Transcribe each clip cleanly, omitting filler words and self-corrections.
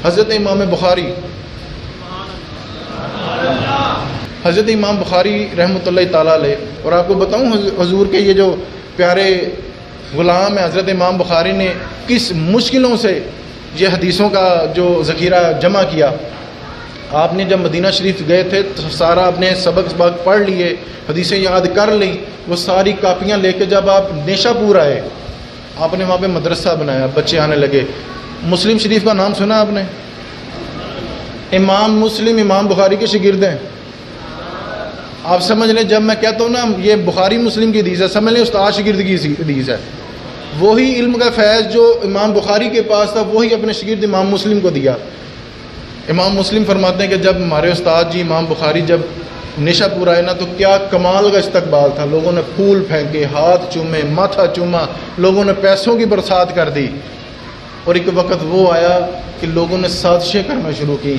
حضرت امام بخاری رحمۃ اللہ تعالیٰ علیہ، اور آپ کو بتاؤں حضور کے یہ جو پیارے غلام ہیں حضرت امام بخاری نے کس مشکلوں سے یہ حدیثوں کا جو ذخیرہ جمع کیا۔ آپ نے جب مدینہ شریف گئے تھے تو سارا اپنے سبق پڑھ لیے، حدیثیں یاد کر لیں، وہ ساری کاپیاں لے کے جب آپ نیشا پور آئے، آپ نے وہاں پہ مدرسہ بنایا، بچے آنے لگے۔ مسلم شریف کا نام سنا آپ نے؟ امام مسلم امام بخاری کے شاگرد ہیں۔ آپ سمجھ لیں، جب میں کہتا ہوں نا یہ بخاری مسلم کی حدیث ہے، سمجھ لیں استاد شاگرد کی حدیث ہے۔ وہی علم کا فیض جو امام بخاری کے پاس تھا وہی اپنے شاگرد امام مسلم کو دیا۔ امام مسلم فرماتے ہیں کہ جب ہمارے استاد جی امام بخاری جب نیشا پور آئے نا تو کیا کمال کا استقبال تھا، لوگوں نے پھول پھینکے، ہاتھ چومے، ماتھا چوما، لوگوں نے پیسوں کی برسات کر دی۔ اور ایک وقت وہ آیا کہ لوگوں نے سازشیں کرنا شروع کی۔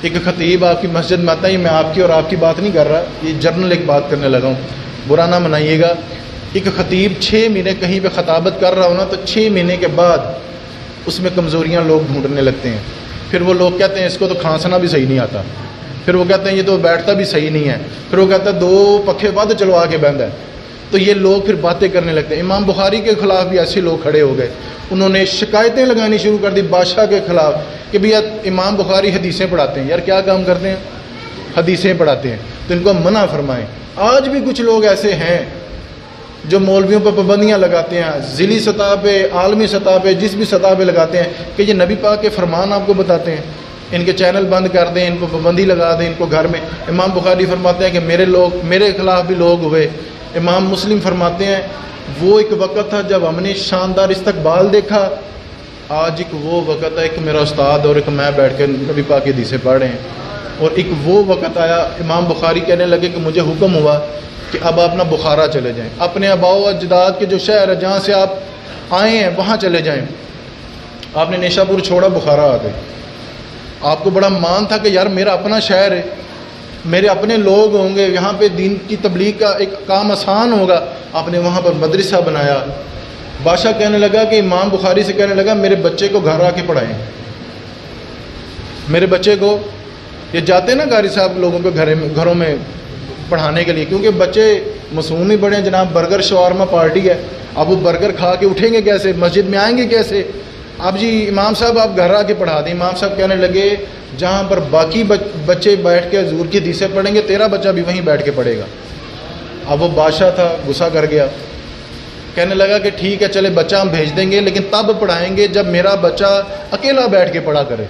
ایک خطیب آپ کی مسجد میں آتا ہے، میں آپ کی اور آپ کی بات نہیں کر رہا، یہ جرنل ایک بات کرنے لگا ہوں، برا نہ منائیے گا۔ ایک خطیب 6 مہینے کہیں پہ خطابت کر رہا ہو نا تو 6 مہینے کے بعد اس میں کمزوریاں لوگ ڈھونڈنے لگتے ہیں۔ پھر وہ لوگ کہتے ہیں اس کو تو کھانسنا بھی صحیح نہیں آتا، پھر وہ کہتے ہیں یہ تو بیٹھتا بھی صحیح نہیں ہے، پھر وہ کہتا ہے 2 پکھے ود چلوا کے بند ہے۔ تو یہ لوگ پھر باتیں کرنے لگتے ہیں۔ امام بخاری کے خلاف بھی ایسے لوگ کھڑے ہو گئے، انہوں نے شکایتیں لگانی شروع کر دی بادشاہ کے خلاف کہ بھیا امام بخاری حدیثیں پڑھاتے ہیں۔ یار کیا کام کرتے ہیں؟ حدیثیں پڑھاتے ہیں، تو ان کو منع فرمائیں۔ آج بھی کچھ لوگ ایسے ہیں جو مولویوں پہ پابندیاں لگاتے ہیں، ضلعی سطح پہ، عالمی سطح پہ، جس بھی سطح پہ لگاتے ہیں کہ یہ نبی پاک کے فرمان آپ کو بتاتے ہیں، ان کے چینل بند کر دیں، ان کو پابندی لگا دیں، ان کو گھر میں۔ امام بخاری فرماتے ہیں کہ میرے خلاف بھی لوگ ہوئے۔ امام مسلم فرماتے ہیں وہ ایک وقت تھا جب ہم نے شاندار استقبال دیکھا، آج ایک وہ وقت ہے کہ میرا استاد اور ایک میں بیٹھ کے نبی پاک کی حدیثیں پڑھ رہے ہیں۔ اور ایک وہ وقت آیا امام بخاری کہنے لگے کہ مجھے حکم ہوا کہ اب آپ نہ بخارا چلے جائیں، اپنے آباء و اجداد کے جو شہر ہے جہاں سے آپ آئے ہیں وہاں چلے جائیں۔ آپ نے نیشا پور چھوڑا، بخارا آ گئے۔ آپ کو بڑا مان تھا کہ یار میرا اپنا شہر ہے، میرے اپنے لوگ ہوں گے، یہاں پہ دین کی تبلیغ کا ایک کام آسان ہوگا۔ آپ نے وہاں پر مدرسہ بنایا۔ بادشاہ کہنے لگا کہ امام بخاری سے کہنے لگا میرے بچے کو گھر آ کے پڑھائیں، میرے بچے کو، یہ جاتے ہیں نا قاری صاحب لوگوں کے گھروں میں پڑھانے کے لیے، کیونکہ بچے معصوم ہی بڑے ہیں جناب، برگر شاورما پارٹی ہے، اب وہ برگر کھا کے اٹھیں گے کیسے، مسجد میں آئیں گے کیسے؟ اب جی امام صاحب آپ گھر آ کے پڑھا دیں۔ امام صاحب کہنے لگے جہاں پر باقی بچے بیٹھ کے حضور کی حدیثیں پڑھیں گے تیرا بچہ بھی وہیں بیٹھ کے پڑھے گا۔ اب وہ بادشاہ تھا، غصہ کر گیا، کہنے لگا کہ ٹھیک ہے چلے بچہ ہم بھیج دیں گے، لیکن تب پڑھائیں گے جب میرا بچہ اکیلا بیٹھ کے پڑھا کرے۔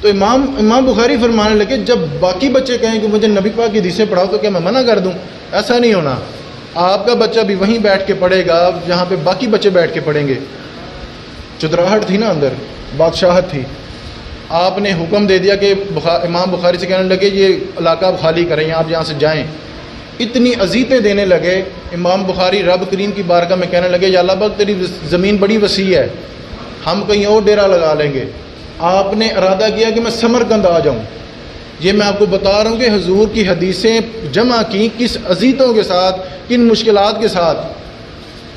تو امام بخاری فرمانے لگے جب باقی بچے کہیں کہ مجھے نبی پاک کی حدیثیں پڑھاؤ تو کیا میں منع کر دوں؟ ایسا نہیں ہونا، آپ کا بچہ بھی وہیں بیٹھ کے پڑھے گا جہاں پہ باقی بچے بیٹھ کے پڑھیں گے۔ چدراہٹ تھی نا اندر، بادشاہت تھی۔ آپ نے حکم دے دیا کہ امام بخاری سے کہنے لگے یہ علاقہ آپ خالی کریں، آپ یہاں سے جائیں۔ اتنی اذیتیں دینے لگے۔ امام بخاری رب کریم کی بارگاہ میں کہنے لگے یا اللہ پاک تیری زمین بڑی وسیع ہے، ہم کہیں اور ڈیرا لگا لیں گے۔ آپ نے ارادہ کیا کہ میں سمرقند آ جاؤں۔ یہ میں آپ کو بتا رہا ہوں کہ حضور کی حدیثیں جمع کی کس اذیتوں کے ساتھ، کن مشکلات کے ساتھ۔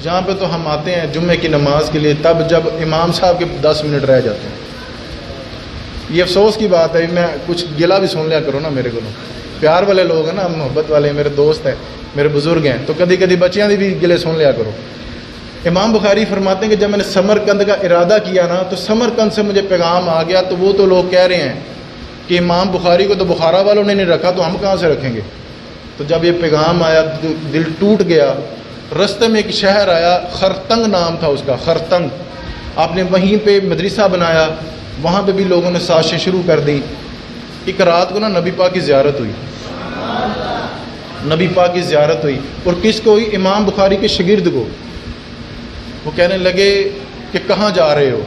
جہاں پہ تو ہم آتے ہیں جمعے کی نماز کے لیے تب جب امام صاحب کے 10 منٹ رہ جاتے ہیں۔ یہ افسوس کی بات ہے، میں کچھ گلا بھی سن لیا کرو نا میرے کو، پیار والے لوگ ہیں نا، محبت والے میرے دوست ہیں، میرے بزرگ ہیں، تو کبھی کبھی بچیاں بھی گلے سن لیا کرو۔ امام بخاری فرماتے ہیں کہ جب میں نے سمرقند کا ارادہ کیا نا تو سمرقند سے مجھے پیغام آ گیا، تو وہ تو لوگ کہہ رہے ہیں کہ امام بخاری کو تو بخارا والوں نے نہیں رکھا تو ہم کہاں سے رکھیں گے۔ تو جب یہ پیغام آیا تو دل ٹوٹ گیا۔ رستے میں ایک شہر آیا، خرتنگ نام تھا اس کا، خرتنگ۔ آپ نے وہیں پہ مدرسہ بنایا، وہاں پہ بھی لوگوں نے سازشیں شروع کر دی۔ ایک رات کو نا نبی پاک کی زیارت ہوئی، نبی پاک کی زیارت ہوئی، اور کس کو ہوئی؟ امام بخاری کے شاگرد کو۔ وہ کہنے لگے کہ کہاں جا رہے ہو؟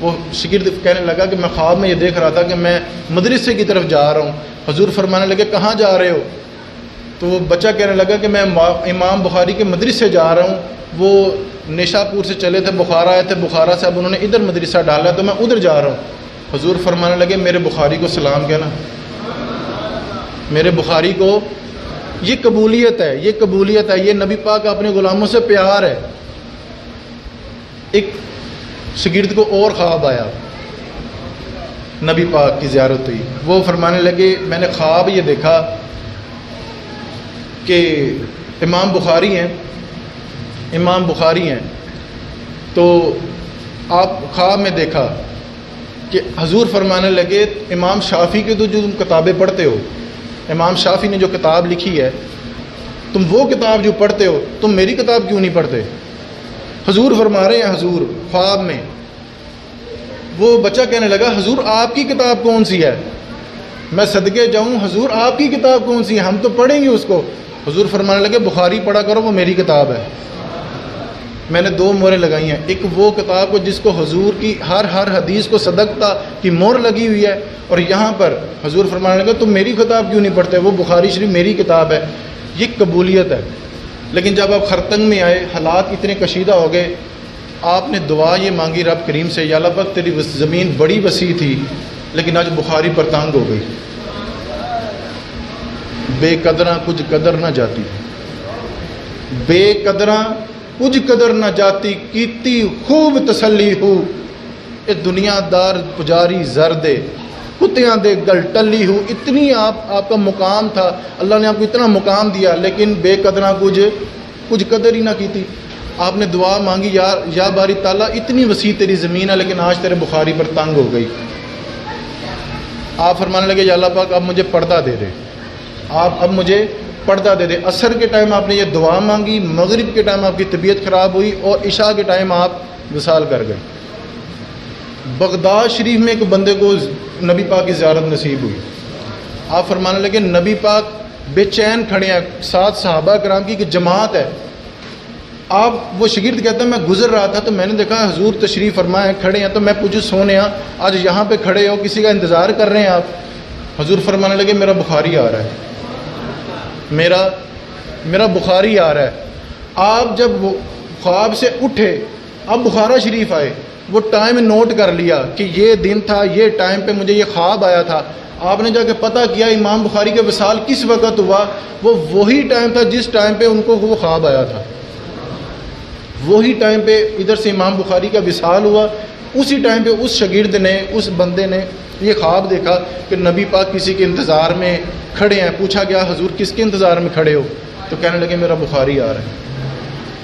وہ شاگرد کہنے لگا کہ میں خواب میں یہ دیکھ رہا تھا کہ میں مدرسے کی طرف جا رہا ہوں۔ حضور فرمانے لگے کہاں جا رہے ہو؟ تو وہ بچہ کہنے لگا کہ میں امام بخاری کے مدرسے جا رہا ہوں، وہ نیشا پور سے چلے تھے، بخارا آئے تھے، بخارا سے اب انہوں نے ادھر مدرسہ ڈالا تو میں ادھر جا رہا ہوں۔ حضور فرمانے لگے میرے بخاری کو سلام کہنا، میرے بخاری کو۔ یہ قبولیت ہے، یہ قبولیت ہے، یہ نبی پاک اپنے غلاموں سے پیار ہے۔ ایک شاگرد کو اور خواب آیا، نبی پاک کی زیارت ہوئی. وہ فرمانے لگے میں نے خواب یہ دیکھا کہ امام بخاری ہیں تو آپ خواب میں دیکھا کہ حضور فرمانے لگے امام شافعی کی تو جو تم کتابیں پڑھتے ہو، امام شافعی نے جو کتاب لکھی ہے، تم وہ کتاب جو پڑھتے ہو تم میری کتاب کیوں نہیں پڑھتے؟ حضور فرما رہے ہیں، حضور خواب میں. وہ بچہ کہنے لگا حضور آپ کی کتاب کون سی ہے؟ میں صدقے جاؤں حضور آپ کی کتاب کون سی ہے، ہم تو پڑھیں گے اس کو. حضور فرمانے لگے بخاری پڑھا کرو، وہ میری کتاب ہے. میں نے 2 مہریں لگائی ہیں، ایک وہ کتاب کو جس کو حضور کی ہر حدیث کو صدقتا کی مہر لگی ہوئی ہے، اور یہاں پر حضور فرمانے لگے تم میری کتاب کیوں نہیں پڑھتے، وہ بخاری شریف میری کتاب ہے. یہ قبولیت ہے. لیکن جب آپ خرطنگ میں آئے، حالات اتنے کشیدہ ہو گئے، آپ نے دعا یہ مانگی رب کریم سے، یا اللہ پاک تیری زمین بڑی وسیع تھی لیکن آج بخاری پر تنگ ہو گئی. بے قدراں کچھ قدر نہ جاتی، بے قدراں کچھ قدر نہ جاتی، کیتی خوب تسلی ہو. اے دنیا دار پجاری زردے کتیاں دے گل ٹلی ہو. اتنی آپ کا مقام تھا، اللہ نے آپ کو اتنا مقام دیا، لیکن بے قدراں کچھ قدر ہی نہ کی تھی. آپ نے دعا مانگی یا باری تعالیٰ اتنی وسیع تیری زمین ہے لیکن آج تیرے بخاری پر تنگ ہو گئی. آپ فرمانے لگے یا اللہ پاک اب مجھے پردہ دے دے، آپ اب مجھے پردہ دے دے. عصر کے ٹائم آپ نے یہ دعا مانگی، مغرب کے ٹائم آپ کی طبیعت خراب ہوئی، اور عشاء کے ٹائم آپ وصال کر گئے. بغداد شریف میں ایک بندے کو نبی پاک کی زیارت نصیب ہوئی. آپ فرمانے لگے نبی پاک بے چین کھڑے ہیں، ساتھ صحابہ کرام کی ایک جماعت ہے. آپ وہ شاگرد کہتا ہے میں گزر رہا تھا تو میں نے دیکھا حضور تشریف فرمائے کھڑے ہیں، تو میں پوچھا سونے آج یہاں پہ کھڑے ہو، کسی کا انتظار کر رہے ہیں آپ؟ حضور فرمانے لگے میرا بخاری آ رہا ہے، میرا بخاری آ رہا ہے. آپ جب وہ خواب سے اٹھے، اب بخارا شریف آئے، وہ ٹائم نوٹ کر لیا کہ یہ دن تھا، یہ ٹائم پہ مجھے یہ خواب آیا تھا. آپ نے جا کے پتہ کیا امام بخاری کا وصال کس وقت ہوا، وہ وہی ٹائم تھا جس ٹائم پہ ان کو وہ خواب آیا تھا. وہی ٹائم پہ ادھر سے امام بخاری کا وصال ہوا. اسی ٹائم پہ اس شاگرد نے، اس بندے نے یہ خواب دیکھا کہ نبی پاک کسی کے انتظار میں کھڑے ہیں. پوچھا گیا حضور کس کے انتظار میں کھڑے ہو؟ تو کہنے لگے میرا بخاری آ رہا ہے،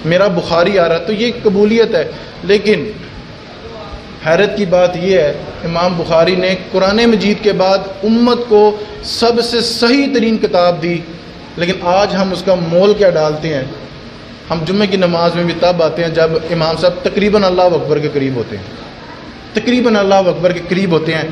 میرا بخاری آ رہا ہے. تو یہ قبولیت ہے. لیکن حیرت کی بات یہ ہے امام بخاری نے قرآن مجید کے بعد امت کو سب سے صحیح ترین کتاب دی، لیکن آج ہم اس کا مول کیا ڈالتے ہیں؟ ہم جمعے کی نماز میں بھی تب آتے ہیں جب امام صاحب تقریباً اللہ اکبر کے قریب ہوتے ہیں، تقریباً اللہ اکبر کے قریب ہوتے ہیں.